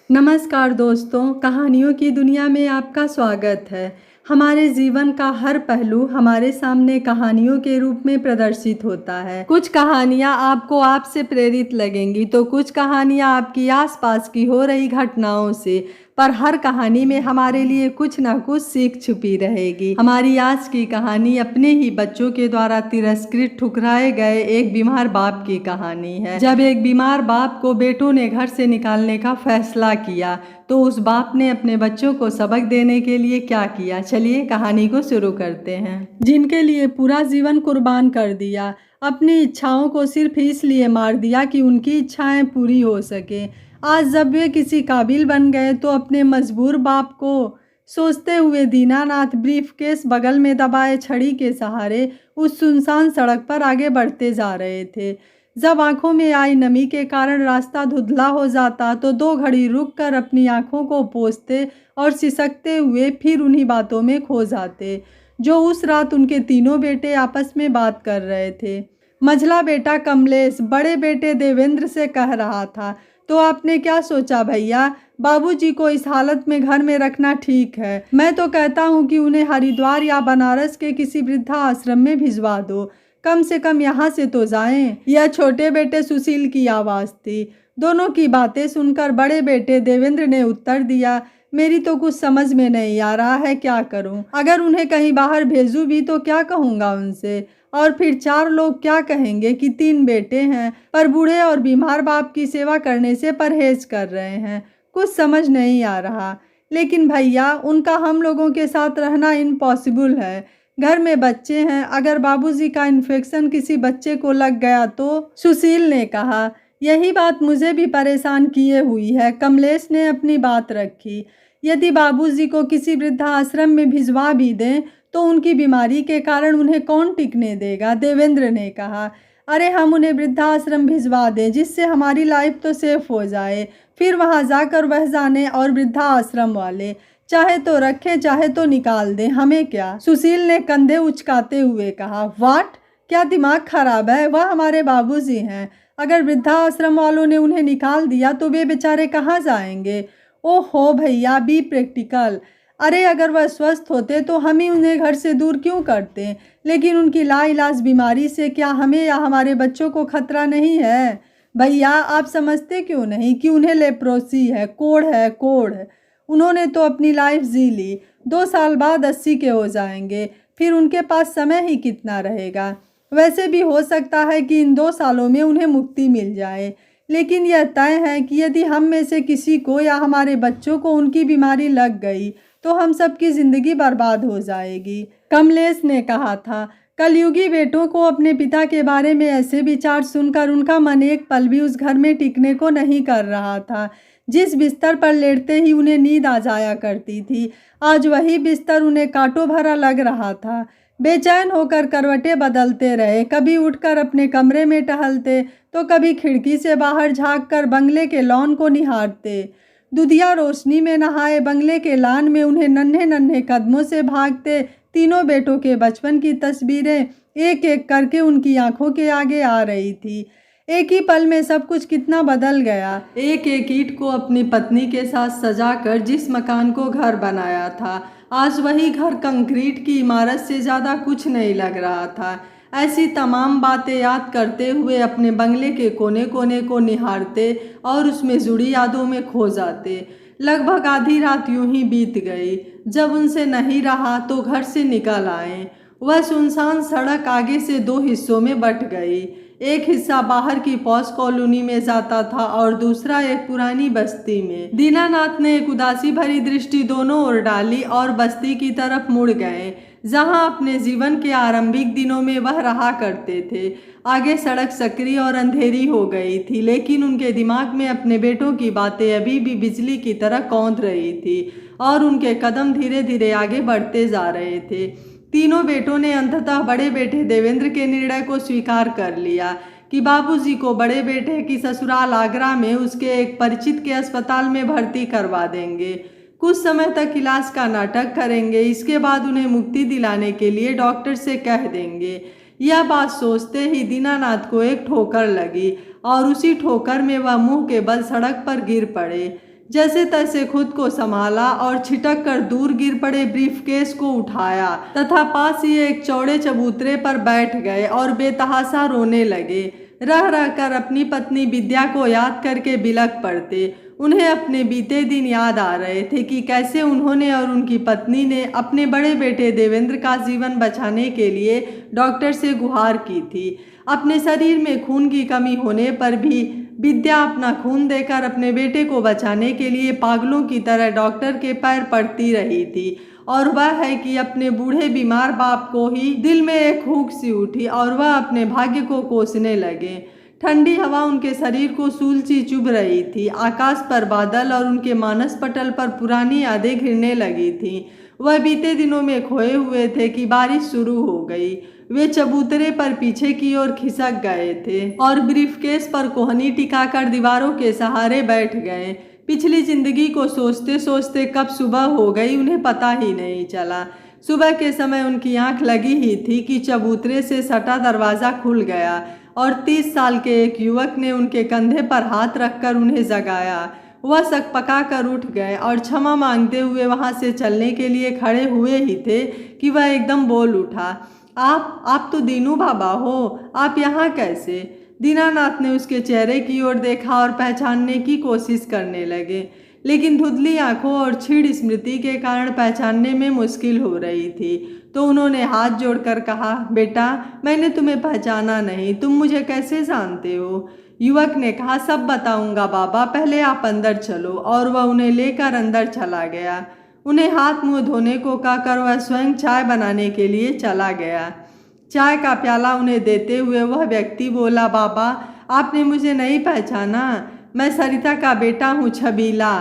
नमस्कार दोस्तों, कहानियों की दुनिया में आपका स्वागत है। हमारे जीवन का हर पहलू हमारे सामने कहानियों के रूप में प्रदर्शित होता है। कुछ कहानियाँ आपको आपसे प्रेरित लगेंगी तो कुछ कहानियाँ आपकी आसपास की हो रही घटनाओं से, पर हर कहानी में हमारे लिए कुछ ना कुछ सीख छुपी रहेगी। हमारी आज की कहानी अपने ही बच्चों के द्वारा तिरस्कृत ठुकराए गए एक बीमार बाप की कहानी है। जब एक बीमार बाप को बेटों ने घर से निकालने का फैसला किया तो उस बाप ने अपने बच्चों को सबक देने के लिए क्या किया, चलिए कहानी को शुरू करते हैं। जिनके लिए पूरा जीवन कुर्बान कर दिया, अपनी इच्छाओं को सिर्फ इसलिए मार दिया कि उनकी इच्छाएं पूरी हो सके। आज जब वे किसी काबिल बन गए तो अपने मजबूर बाप को सोचते हुए दीनानाथ ब्रीफकेस बगल में दबाए छड़ी के सहारे उस सुनसान सड़क पर आगे बढ़ते जा रहे थे। जब आंखों में आई नमी के कारण रास्ता धुंधला हो जाता तो 2 घड़ी रुककर अपनी आंखों को पोंछते और सिसकते हुए फिर उन्हीं बातों में खो जाते जो उस रात उनके तीनों बेटे आपस में बात कर रहे थे। मझला बेटा कमलेश बड़े बेटे देवेंद्र से कह रहा था, तो आपने क्या सोचा भैया, बाबूजी को इस हालत में घर में रखना ठीक है। मैं तो कहता हूँ कि उन्हें हरिद्वार या बनारस के किसी वृद्धा आश्रम में भिजवा दो, कम से कम यहाँ से तो जाएं। यह छोटे बेटे सुशील की आवाज़ थी। दोनों की बातें सुनकर बड़े बेटे देवेंद्र ने उत्तर दिया, मेरी तो कुछ समझ में नहीं आ रहा है, क्या करूं? अगर उन्हें कहीं बाहर भेजूं भी तो क्या कहूँगा उनसे? और फिर 4 लोग क्या कहेंगे कि 3 बेटे हैं पर बूढ़े और बीमार बाप की सेवा करने से परहेज कर रहे हैं। कुछ समझ नहीं आ रहा। लेकिन भैया, उनका हम लोगों के साथ रहना इम्पॉसिबल है। घर में बच्चे हैं, अगर बाबूजी का इन्फेक्शन किसी बच्चे को लग गया तो? सुशील ने कहा, यही बात मुझे भी परेशान किए हुई है। कमलेश ने अपनी बात रखी, यदि बाबूजी को किसी वृद्धाश्रम में भिजवा भी दें तो उनकी बीमारी के कारण उन्हें कौन टिकने देगा? देवेंद्र ने कहा, अरे हम उन्हें वृद्धाश्रम भिजवा दें जिससे हमारी लाइफ तो सेफ हो जाए, फिर वहां जाकर वह जाने और वृद्धाश्रम वाले चाहे तो रखें चाहे तो निकाल दें, हमें क्या? सुशील ने कंधे उचकाते हुए कहा, वाट, क्या दिमाग खराब है? वह हमारे बाबूजी हैं। अगर वृद्धाश्रम वालों ने उन्हें निकाल दिया तो वे बेचारे कहाँ जाएंगे? ओहो भैया, बी प्रैक्टिकल। अरे अगर वह स्वस्थ होते तो हम ही उन्हें घर से दूर क्यों करते? लेकिन उनकी लाइलाज बीमारी से क्या हमें या हमारे बच्चों को खतरा नहीं है? भैया, आप समझते क्यों नहीं कि उन्हें लेप्रोसी है, कोढ़ है, कोढ़। उन्होंने तो अपनी लाइफ जी ली, 2 साल बाद 80 के हो जाएंगे, फिर उनके पास समय ही कितना रहेगा? वैसे भी हो सकता है कि इन 2 सालों में उन्हें मुक्ति मिल जाए, लेकिन यह तय है कि यदि हम में से किसी को या हमारे बच्चों को उनकी बीमारी लग गई तो हम सबकी जिंदगी बर्बाद हो जाएगी। कमलेश ने कहा था। कलयुगी बेटों को अपने पिता के बारे में ऐसे विचार सुनकर उनका मन एक पल भी उस घर में टिकने को नहीं कर रहा था। जिस बिस्तर पर लेटते ही उन्हें नींद आ जाया करती थी, आज वही बिस्तर उन्हें कांटों भरा लग रहा था। बेचैन होकर करवटें बदलते रहे, कभी उठकर अपने कमरे में टहलते तो कभी खिड़की से बाहर झांककर बंगले के लॉन को निहारते। दुधिया रोशनी में नहाए बंगले के लान में उन्हें नन्हे नन्हे कदमों से भागते तीनों बेटों के बचपन की तस्वीरें एक एक करके उनकी आंखों के आगे आ रही थी। एक ही पल में सब कुछ कितना बदल गया। एक एक ईंट को अपनी पत्नी के साथ सजाकर जिस मकान को घर बनाया था, आज वही घर कंक्रीट की इमारत से ज़्यादा कुछ नहीं लग रहा था। ऐसी तमाम बातें याद करते हुए अपने बंगले के कोने कोने को निहारते और उसमें जुड़ी यादों में खो जाते। लगभग आधी रात यूं ही बीत गई। जब उनसे नहीं रहा तो घर से निकल आए। वह सुनसान सड़क आगे से 2 हिस्सों में बंट गई। एक हिस्सा बाहर की पॉश कॉलोनी में जाता था और दूसरा एक पुरानी बस्ती में। दीनानाथ ने एक उदासी भरी दृष्टि दोनों ओर डाली और बस्ती की तरफ मुड़ गए जहां अपने जीवन के आरंभिक दिनों में वह रहा करते थे। आगे सड़क सकरी और अंधेरी हो गई थी, लेकिन उनके दिमाग में अपने बेटों की बातें अभी भी बिजली की तरह कौंध रही थी और उनके कदम धीरे धीरे आगे बढ़ते जा रहे थे। तीनों बेटों ने अंततः बड़े बेटे देवेंद्र के निर्णय को स्वीकार कर लिया कि बाबूजी को बड़े बेटे की ससुराल आगरा में उसके एक परिचित के अस्पताल में भर्ती करवा देंगे। कुछ समय तक इलाज का नाटक करेंगे, इसके बाद उन्हें मुक्ति दिलाने के लिए डॉक्टर से कह देंगे। यह बात सोचते ही दीनानाथ को एक ठोकर लगी और उसी ठोकर में वह मुंह के बल सड़क पर गिर पड़े। जैसे तैसे खुद को संभाला और छिटक कर दूर गिर पड़े ब्रीफकेस को उठाया तथा पास ही एक चौड़े चबूतरे पर बैठ गए और बेतहासा रोने लगे। रह रह कर अपनी पत्नी विद्या को याद करके बिलख पड़ते। उन्हें अपने बीते दिन याद आ रहे थे कि कैसे उन्होंने और उनकी पत्नी ने अपने बड़े बेटे देवेंद्र का जीवन बचाने के लिए डॉक्टर से गुहार की थी। अपने शरीर में खून की कमी होने पर भी विद्या अपना खून देकर अपने बेटे को बचाने के लिए पागलों की तरह डॉक्टर के पैर पड़ती रही थी। और वह है कि अपने बूढ़े बीमार बाप को ही दिल में एक हुक सी उठी और वह अपने भाग्य को कोसने लगे। ठंडी हवा उनके शरीर को सूल सी चुभ रही थी। आकाश पर बादल और उनके मानस पटल पर पुरानी यादें घिरने लगी थीं। वह बीते दिनों में खोए हुए थे कि बारिश शुरू हो गई। वे चबूतरे पर पीछे की ओर खिसक गए थे और ब्रीफकेस पर कोहनी टिकाकर दीवारों के सहारे बैठ गए। पिछली जिंदगी को सोचते सोचते कब सुबह हो गई उन्हें पता ही नहीं चला। सुबह के समय उनकी आंख लगी ही थी कि चबूतरे से सटा दरवाज़ा खुल गया और 30 साल के एक युवक ने उनके कंधे पर हाथ रखकर उन्हें जगाया। वह सकपका कर उठ गए और क्षमा मांगते हुए वहां से चलने के लिए खड़े हुए ही थे कि वह एकदम बोल उठा, आप तो दीनू बाबा हो, आप यहाँ कैसे? दीनानाथ ने उसके चेहरे की ओर देखा और पहचानने की कोशिश करने लगे, लेकिन धुंधली आंखों और क्षीण स्मृति के कारण पहचानने में मुश्किल हो रही थी। तो उन्होंने हाथ जोड़कर कहा, बेटा मैंने तुम्हें पहचाना नहीं, तुम मुझे कैसे जानते हो? युवक ने कहा, सब बताऊंगा बाबा, पहले आप अंदर चलो। और वह उन्हें लेकर अंदर चला गया। उन्हें हाथ मुंह धोने को कहकर वह स्वयं चाय बनाने के लिए चला गया। चाय का प्याला उन्हें देते हुए वह व्यक्ति बोला, बाबा आपने मुझे नहीं पहचाना, मैं सरिता का बेटा हूँ, छबीला।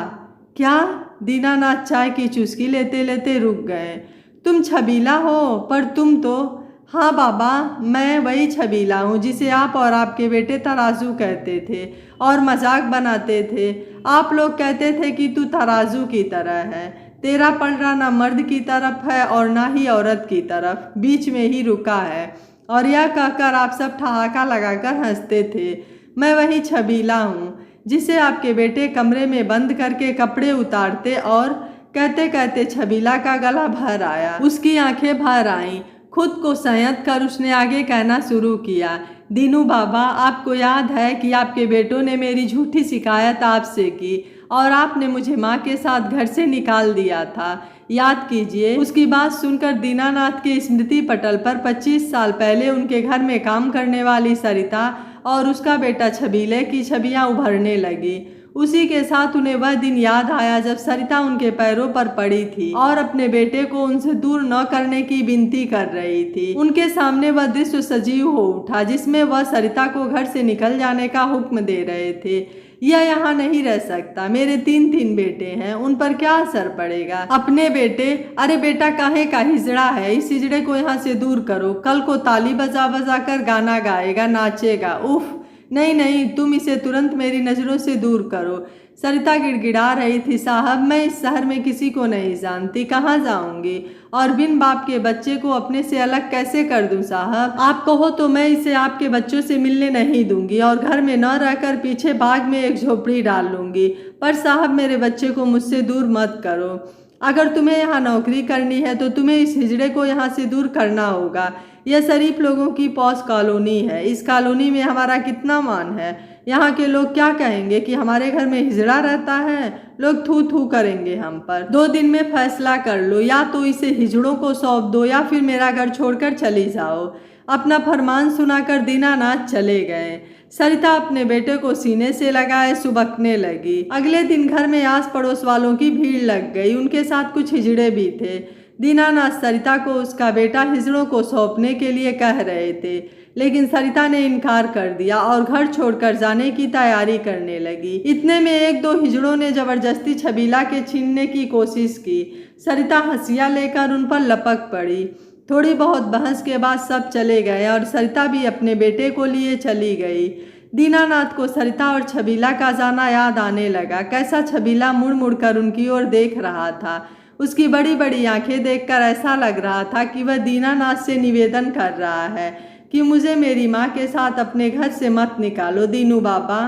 क्या? दीनानाथ चाय की चुस्की लेते लेते रुक गए। तुम छबीला हो? पर तुम तो। हाँ बाबा, मैं वही छबीला हूँ जिसे आप और आपके बेटे तराजू कहते थे और मजाक बनाते थे। आप लोग कहते थे कि तू तराजू की तरह है, तेरा पलड़ा ना मर्द की तरफ है और ना ही औरत की तरफ, बीच में ही रुका है। और यह कहकर आप सब ठहाका लगाकर हंसते थे। मैं वही छबीला हूँ जिसे आपके बेटे कमरे में बंद करके कपड़े उतारते और कहते कहते छबीला का गला भर आया, उसकी आंखें भर आईं। खुद को संयत कर उसने आगे कहना शुरू किया, दीनू बाबा आपको याद है कि आपके बेटों ने मेरी झूठी शिकायत आपसे की और आपने मुझे माँ के साथ घर से निकाल दिया था, याद कीजिए। उसकी बात सुनकर दीनानाथ के स्मृति पटल पर 25 साल पहले उनके घर में काम करने वाली सरिता और उसका बेटा छबीले की छवियां उभरने लगी। उसी के साथ उन्हें वह दिन याद आया जब सरिता उनके पैरों पर पड़ी थी और अपने बेटे को उनसे दूर न करने की विनती कर रही थी। उनके सामने वह दृश्य सजीव हो उठा जिसमें वह सरिता को घर से निकल जाने का हुक्म दे रहे थे। यह यहाँ नहीं रह सकता, मेरे 3 बेटे हैं, उन पर क्या असर पड़ेगा? अपने बेटे? अरे बेटा काहे का हिजड़ा है, इस हिजड़े को यहाँ से दूर करो, कल को ताली बजा बजा कर गाना गाएगा, नाचेगा। उफ, नहीं नहीं, तुम इसे तुरंत मेरी नज़रों से दूर करो। सरिता गिड़गिड़ा रही थी, साहब मैं इस शहर में किसी को नहीं जानती, कहाँ जाऊंगी और बिन बाप के बच्चे को अपने से अलग कैसे कर दूं साहब? आप कहो तो मैं इसे आपके बच्चों से मिलने नहीं दूंगी और घर में न रहकर पीछे बाग में एक झोपड़ी डाल लूंगी, पर साहब मेरे बच्चे को मुझसे दूर मत करो। अगर तुम्हें यहाँ नौकरी करनी है तो तुम्हें इस हिजड़े को यहाँ से दूर करना होगा। यह शरीफ लोगों की पौष कॉलोनी है, इस कॉलोनी में हमारा कितना मान है। यहाँ के लोग क्या कहेंगे कि हमारे घर में हिजड़ा रहता है? लोग थू थू करेंगे हम पर। 2 दिन में फैसला कर लो, या तो इसे हिजड़ों को सौंप दो या फिर मेरा घर छोड़कर चली जाओ। अपना फरमान सुनाकर दीनानाथ चले गए। सरिता अपने बेटे को सीने से लगाए सुबकने लगी। अगले दिन घर में आस पड़ोस वालों की भीड़ लग गई, उनके साथ कुछ हिजड़े भी थे। दीनानाथ सरिता को उसका बेटा हिजड़ों को सौंपने के लिए कह रहे थे, लेकिन सरिता ने इनकार कर दिया और घर छोड़कर जाने की तैयारी करने लगी। इतने में 1-2 हिजड़ों ने जबरदस्ती छबीला के छीनने की कोशिश की। सरिता हंसिया लेकर उन पर लपक पड़ी। थोड़ी बहुत बहस के बाद सब चले गए और सरिता भी अपने बेटे को लिए चली गई। दीनानाथ को सरिता और छबीला का जाना याद आने लगा। कैसा छबीला मुड़ मुड़ कर उनकी ओर देख रहा था। उसकी बड़ी बड़ी आंखें देखकर ऐसा लग रहा था कि वह दीनानाथ से निवेदन कर रहा है कि मुझे मेरी माँ के साथ अपने घर से मत निकालो दीनू बाबा।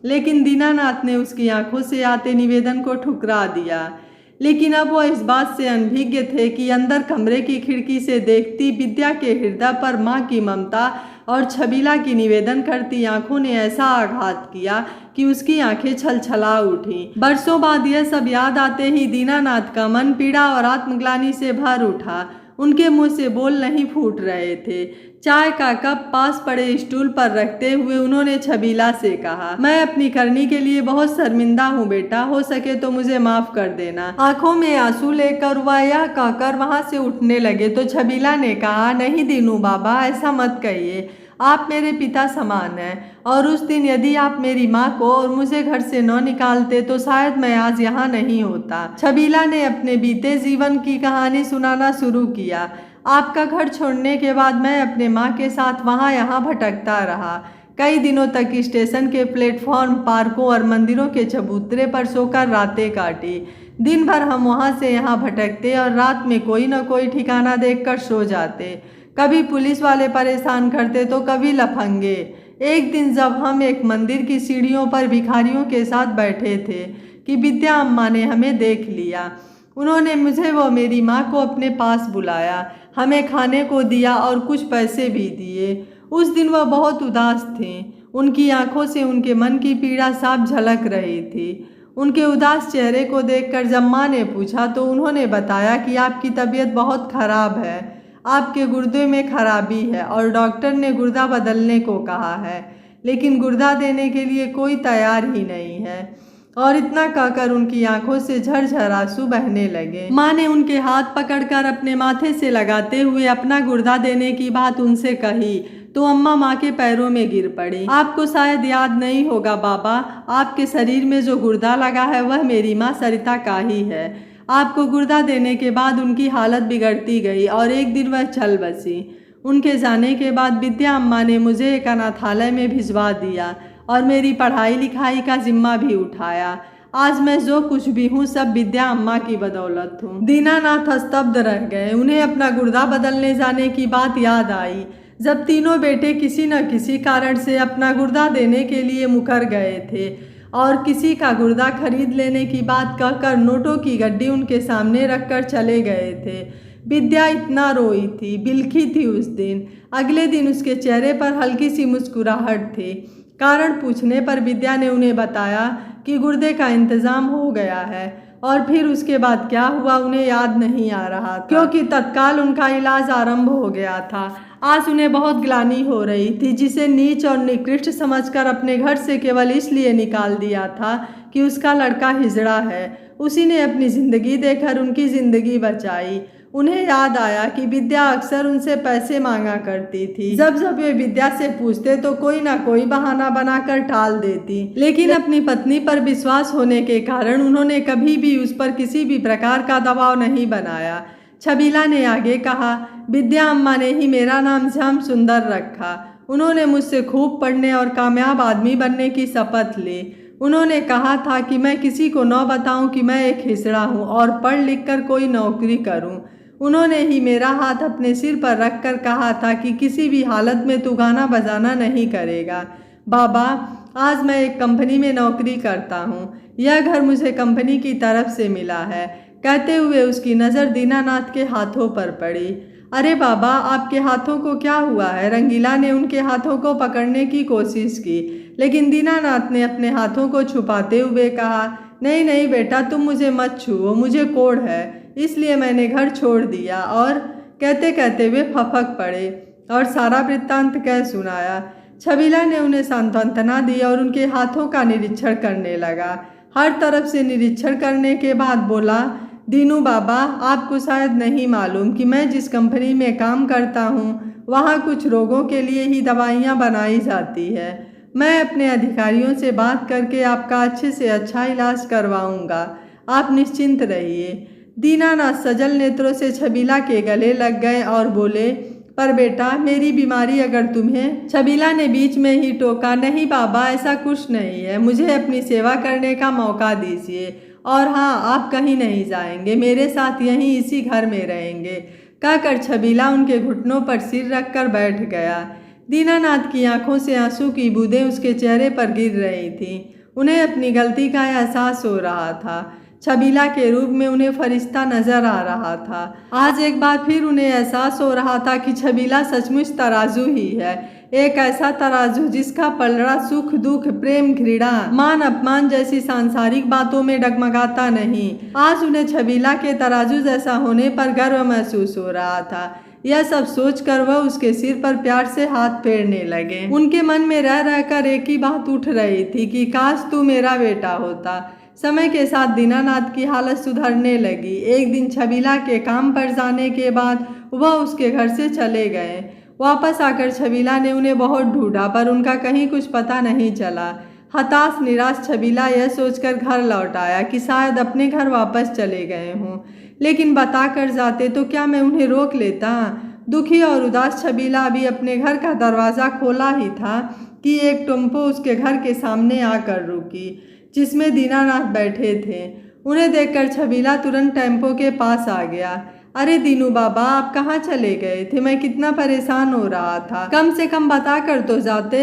लेकिन दीनानाथ ने उसकी आंखों से आते निवेदन को ठुकरा दिया। लेकिन अब वह इस बात से अनभिज्ञ थे कि अंदर कमरे की खिड़की से देखती विद्या के हृदय पर माँ की ममता और छबीला की निवेदन करती आंखों ने ऐसा आघात किया कि उसकी आंखें छलछला उठी। बरसों बाद यह सब याद आते ही दीनानाथ का मन पीड़ा और आत्मग्लानि से भर उठा। उनके मुंह से बोल नहीं फूट रहे थे। चाय का कप पास पड़े स्टूल पर रखते हुए उन्होंने छबीला से कहा, मैं अपनी करनी के लिए बहुत शर्मिंदा हूँ बेटा, हो सके तो मुझे माफ कर देना। आंखों में आंसू लेकर वह यह कहकर वहां से उठने लगे तो छबीला ने कहा, नहीं दीनू बाबा, ऐसा मत कहिए, आप मेरे पिता समान हैं और उस दिन यदि आप मेरी माँ को और मुझे घर से न निकालते तो शायद मैं आज यहाँ नहीं होता। छबीला ने अपने बीते जीवन की कहानी सुनाना शुरू किया। आपका घर छोड़ने के बाद मैं अपने माँ के साथ वहाँ यहाँ भटकता रहा। कई दिनों तक स्टेशन के प्लेटफॉर्म, पार्कों और मंदिरों के चबूतरे पर सोकर रातें काटी। दिन भर हम वहाँ से यहाँ भटकते और रात में कोई न कोई ठिकाना देखकर सो जाते। कभी पुलिस वाले परेशान करते तो कभी लफंगे। एक दिन जब हम एक मंदिर की सीढ़ियों पर भिखारियों के साथ बैठे थे कि विद्या अम्मा ने हमें देख लिया। उन्होंने मुझे व मेरी माँ को अपने पास बुलाया, हमें खाने को दिया और कुछ पैसे भी दिए। उस दिन वह बहुत उदास थे। उनकी आंखों से उनके मन की पीड़ा साफ झलक रही थी। उनके उदास चेहरे को देखकर जब माँ ने पूछा तो उन्होंने बताया कि आपकी तबीयत बहुत खराब है, आपके गुर्दे में खराबी है और डॉक्टर ने गुर्दा बदलने को कहा है, लेकिन गुर्दा देने के लिए कोई तैयार ही नहीं है। और इतना कहकर उनकी आंखों से झरझर आंसू बहने लगे। माँ ने उनके हाथ पकड़कर अपने माथे से लगाते हुए अपना गुर्दा देने की बात उनसे कही तो अम्मा माँ के पैरों में गिर पड़ी। आपको शायद याद नहीं होगा बाबा, आपके शरीर में जो गुर्दा लगा है वह मेरी माँ सरिता का ही है। आपको गुर्दा देने के बाद उनकी हालत बिगड़ती गई और एक दिन वह चल बसी। उनके जाने के बाद विद्या अम्मा ने मुझे एक अनाथालय में भिजवा दिया और मेरी पढ़ाई लिखाई का जिम्मा भी उठाया। आज मैं जो कुछ भी हूँ सब विद्या अम्मा की बदौलत हूँ। दीनानाथ स्तब्ध रह गए। उन्हें अपना गुर्दा बदलने जाने की बात याद आई जब तीनों बेटे किसी न किसी कारण से अपना गुर्दा देने के लिए मुकर गए थे और किसी का गुर्दा खरीद लेने की बात कहकर नोटों की गड्डी उनके सामने रखकर चले गए थे। विद्या इतना रोई थी, बिलखी थी उस दिन। अगले दिन उसके चेहरे पर हल्की सी मुस्कुराहट थी। कारण पूछने पर विद्या ने उन्हें बताया कि गुर्दे का इंतजाम हो गया है और फिर उसके बाद क्या हुआ उन्हें याद नहीं आ रहा था, क्योंकि तत्काल उनका इलाज आरंभ हो गया था। आज उन्हें बहुत ग्लानि हो रही थी, जिसे नीच और निकृष्ट समझकर अपने घर से केवल इसलिए निकाल दिया था कि उसका लड़का हिजड़ा है। उसी ने अपनी जिंदगी देकर उनकी जिंदगी बचाई। उन्हें याद आया कि विद्या अक्सर उनसे पैसे मांगा करती थी। जब जब वे विद्या से पूछते तो कोई ना कोई बहाना बनाकर टाल देती, लेकिन अपनी पत्नी पर विश्वास होने के कारण उन्होंने कभी भी उस पर किसी भी प्रकार का दबाव नहीं बनाया। छबीला ने आगे कहा, विद्या अम्मा ने ही मेरा नाम श्याम सुंदर रखा। उन्होंने मुझसे खूब पढ़ने और कामयाब आदमी बनने की शपथ ली। उन्होंने कहा था कि मैं किसी को न बताऊं कि मैं एक हिजड़ा हूं और पढ़ लिख कर कोई नौकरी करूं। उन्होंने ही मेरा हाथ अपने सिर पर रखकर कहा था कि किसी भी हालत में तू गाना बजाना नहीं करेगा। बाबा, आज मैं एक कंपनी में नौकरी करता हूँ। यह घर मुझे कंपनी की तरफ से मिला है। कहते हुए उसकी नज़र दीनानाथ के हाथों पर पड़ी। अरे बाबा, आपके हाथों को क्या हुआ है? रंगीला ने उनके हाथों को पकड़ने की कोशिश की, लेकिन दीनानाथ ने अपने हाथों को छुपाते हुए कहा, नहीं नहीं बेटा, तुम मुझे मत छुओ, मुझे कोढ़ है, इसलिए मैंने घर छोड़ दिया। और कहते कहते वे फपक पड़े और सारा वृत्तांत कह सुनाया। छबीला ने उन्हें सांत्वना दी और उनके हाथों का निरीक्षण करने लगा। हर तरफ से निरीक्षण करने के बाद बोला, दीनू बाबा, आपको शायद नहीं मालूम कि मैं जिस कंपनी में काम करता हूँ वहाँ कुछ रोगों के लिए ही दवाइयाँ बनाई जाती है। मैं अपने अधिकारियों से बात करके आपका अच्छे से अच्छा इलाज करवाऊँगा, आप निश्चिंत रहिए। दीनानाथ सजल नेत्रों से छबीला के गले लग गए और बोले, पर बेटा, मेरी बीमारी अगर तुम्हें। छबीला ने बीच में ही टोका, नहीं बाबा, ऐसा कुछ नहीं है, मुझे अपनी सेवा करने का मौका दीजिए। और हाँ, आप कहीं नहीं जाएंगे, मेरे साथ यहीं इसी घर में रहेंगे। कहकर छबीला उनके घुटनों पर सिर रखकर बैठ गया। दीनानाथ की आंखों से आंसू की बूंदें उसके चेहरे पर गिर रही थीं। उन्हें अपनी गलती का एहसास हो रहा था। छबीला के रूप में उन्हें फरिश्ता नजर आ रहा था। आज एक बार फिर उन्हें एहसास हो रहा था कि छबीला सचमुच तराजू ही है, एक ऐसा तराजू जिसका पलड़ा सुख दुख प्रेम घृणा मान अपमान जैसी सांसारिक बातों में डगमगाता नहीं। आज उन्हें छबीला के तराजू जैसा होने पर गर्व महसूस हो रहा था। यह सब सोचकर वह उसके सिर पर प्यार से हाथ फेरने लगे। उनके मन में रह रहकर एक ही बात उठ रही थी कि काश तू मेरा बेटा होता। समय के साथ दीनानाथ की हालत सुधरने लगी। एक दिन छबीला के काम पर जाने के बाद वह उसके घर से चले गए। वापस आकर छबीला ने उन्हें बहुत ढूंढा पर उनका कहीं कुछ पता नहीं चला। हताश निराश छबीला यह सोचकर घर लौट आया कि शायद अपने घर वापस चले गए हों, लेकिन बता कर जाते तो क्या मैं उन्हें रोक लेता। दुखी और उदास छबीला अभी अपने घर का दरवाज़ा खोला ही था कि एक टेम्पो उसके घर के सामने आकर रुकी, जिसमें दीनानाथ बैठे थे। उन्हें देखकर छबीला तुरंत टेम्पो के पास आ गया। अरे दीनू बाबा, आप कहाँ चले गए थे? मैं कितना परेशान हो रहा था। कम से कम बता कर तो जाते।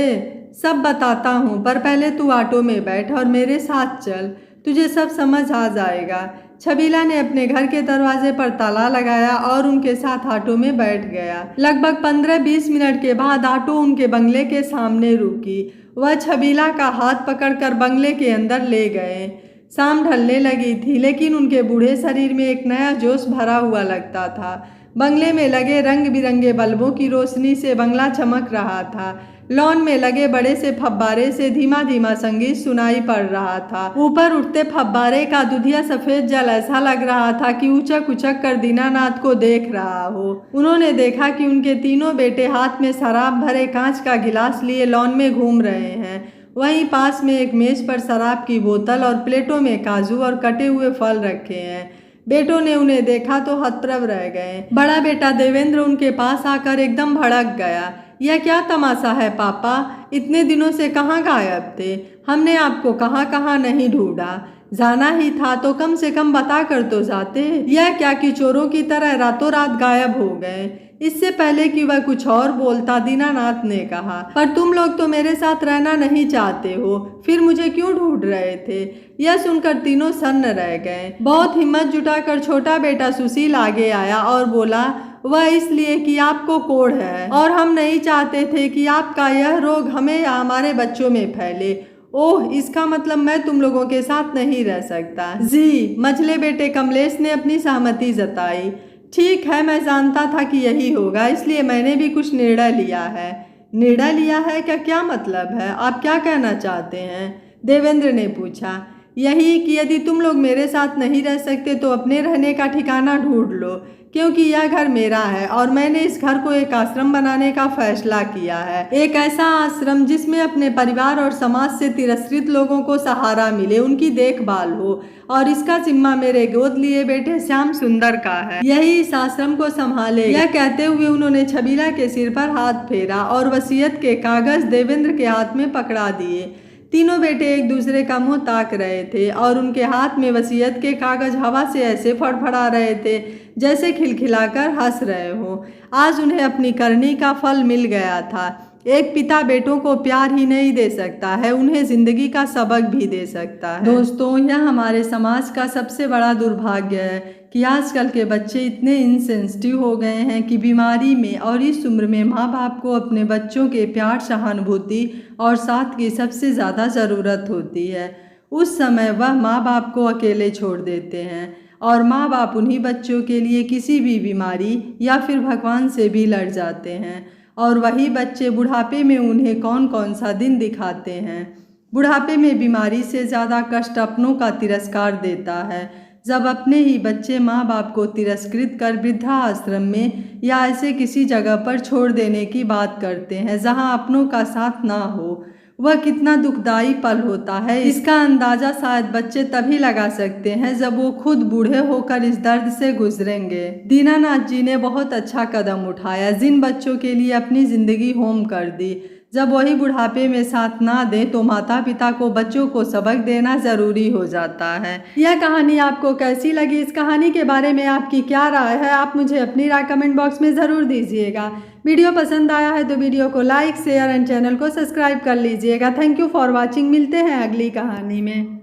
सब बताता हूँ, पर पहले तू ऑटो में बैठ और मेरे साथ चल, तुझे सब समझ आ जाएगा। छबीला ने अपने घर के दरवाजे पर ताला लगाया और उनके साथ ऑटो में बैठ गया। लगभग 15-20 मिनट के बाद ऑटो उनके बंगले के सामने रुकी। वह छबीला का हाथ पकड़कर बंगले के अंदर ले गए। शाम ढलने लगी थी, लेकिन उनके बूढ़े शरीर में एक नया जोश भरा हुआ लगता था। बंगले में लगे रंग बिरंगे बल्बों की रोशनी से बंगला चमक रहा था। लॉन में लगे बड़े से फव्वारे से धीमा धीमा संगीत सुनाई पड़ रहा था। ऊपर उठते फव्वारे का दुधिया सफेद जल ऐसा लग रहा था कि उचक उचक कर दीनानाथ को देख रहा हो। उन्होंने देखा कि उनके तीनों बेटे हाथ में शराब भरे कांच का गिलास लिए लॉन में घूम रहे हैं। वहीं पास में एक मेज पर शराब की बोतल और प्लेटों में काजू और कटे हुए फल रखे हैं। बेटों ने उन्हें देखा तो हतप्रभ रह गए। बड़ा बेटा देवेंद्र उनके पास आकर एकदम भड़क गया। यह क्या तमाशा है पापा? इतने दिनों से कहाँ गायब थे? हमने आपको कहाँ कहाँ नहीं ढूंढा। जाना ही था तो कम से कम बता कर तो जाते। यह क्या कि चोरों की तरह रातों रात गायब हो गए। इससे पहले कि वह कुछ और बोलता, दीनानाथ ने कहा, पर तुम लोग तो मेरे साथ रहना नहीं चाहते हो, फिर मुझे क्यों ढूंढ रहे थे? यह सुनकर तीनों सन्न रह गए। बहुत हिम्मत जुटाकर छोटा बेटा सुशील आगे आया और बोला, वह इसलिए कि आपको कोढ़ है और हम नहीं चाहते थे कि आपका यह रोग हमें या हमारे बच्चों में फैले। ओह, इसका मतलब मैं तुम लोगों के साथ नहीं रह सकता। जी, मझले बेटे कमलेश ने अपनी सहमति जताई। ठीक है, मैं जानता था कि यही होगा, इसलिए मैंने भी कुछ निर्णय लिया है। निर्णय लिया है? क्या मतलब है? आप क्या कहना चाहते हैं? देवेंद्र ने पूछा। यही कि यदि तुम लोग मेरे साथ नहीं रह सकते तो अपने रहने का ठिकाना ढूंढ लो, क्योंकि यह घर मेरा है और मैंने इस घर को एक आश्रम बनाने का फैसला किया है। एक ऐसा आश्रम जिसमें अपने परिवार और समाज से तिरस्कृत लोगों को सहारा मिले, उनकी देखभाल हो, और इसका जिम्मा मेरे गोद लिए बेटे श्याम सुंदर का है। यही इस आश्रम को संभाले। यह कहते हुए उन्होंने छबीला के सिर पर हाथ फेरा और वसीयत के कागज देवेंद्र के हाथ में पकड़ा दिए। तीनों बेटे एक दूसरे का मुंह ताक रहे थे और उनके हाथ में वसीयत के कागज हवा से ऐसे फड़फड़ा रहे थे जैसे खिलखिलाकर हंस रहे हो। आज उन्हें अपनी करनी का फल मिल गया था। एक पिता बेटों को प्यार ही नहीं दे सकता है, उन्हें जिंदगी का सबक भी दे सकता है। दोस्तों, यह हमारे समाज का सबसे बड़ा दुर्भाग्य है कि आजकल के बच्चे इतने इनसेंसिटिव हो गए हैं कि बीमारी में और इस उम्र में माँ बाप को अपने बच्चों के प्यार, सहानुभूति और साथ की सबसे ज़्यादा ज़रूरत होती है। उस समय वह माँ बाप को अकेले छोड़ देते हैं और माँ बाप उन्हीं बच्चों के लिए किसी भी बीमारी या फिर भगवान से भी लड़ जाते हैं, और वही बच्चे बुढ़ापे में उन्हें कौन कौन सा दिन दिखाते हैं। बुढ़ापे में बीमारी से ज़्यादा कष्ट अपनों का तिरस्कार देता है, जब अपने ही बच्चे माँ बाप को तिरस्कृत कर वृद्धाश्रम में या ऐसे किसी जगह पर छोड़ देने की बात करते हैं जहाँ अपनों का साथ ना हो। वह कितना दुखदाई पल होता है, इसका अंदाज़ा शायद बच्चे तभी लगा सकते हैं जब वो खुद बूढ़े होकर इस दर्द से गुजरेंगे। दीनानाथ जी ने बहुत अच्छा कदम उठाया, जिन बच्चों के लिए अपनी ज़िंदगी होम कर दी। जब वही बुढ़ापे में साथ ना दे तो माता पिता को बच्चों को सबक देना ज़रूरी हो जाता है। यह कहानी आपको कैसी लगी? इस कहानी के बारे में आपकी क्या राय है? आप मुझे अपनी राय कमेंट बॉक्स में ज़रूर दीजिएगा। वीडियो पसंद आया है तो वीडियो को लाइक शेयर एंड चैनल को सब्सक्राइब कर लीजिएगा। Thank you for watching. मिलते हैं अगली कहानी में।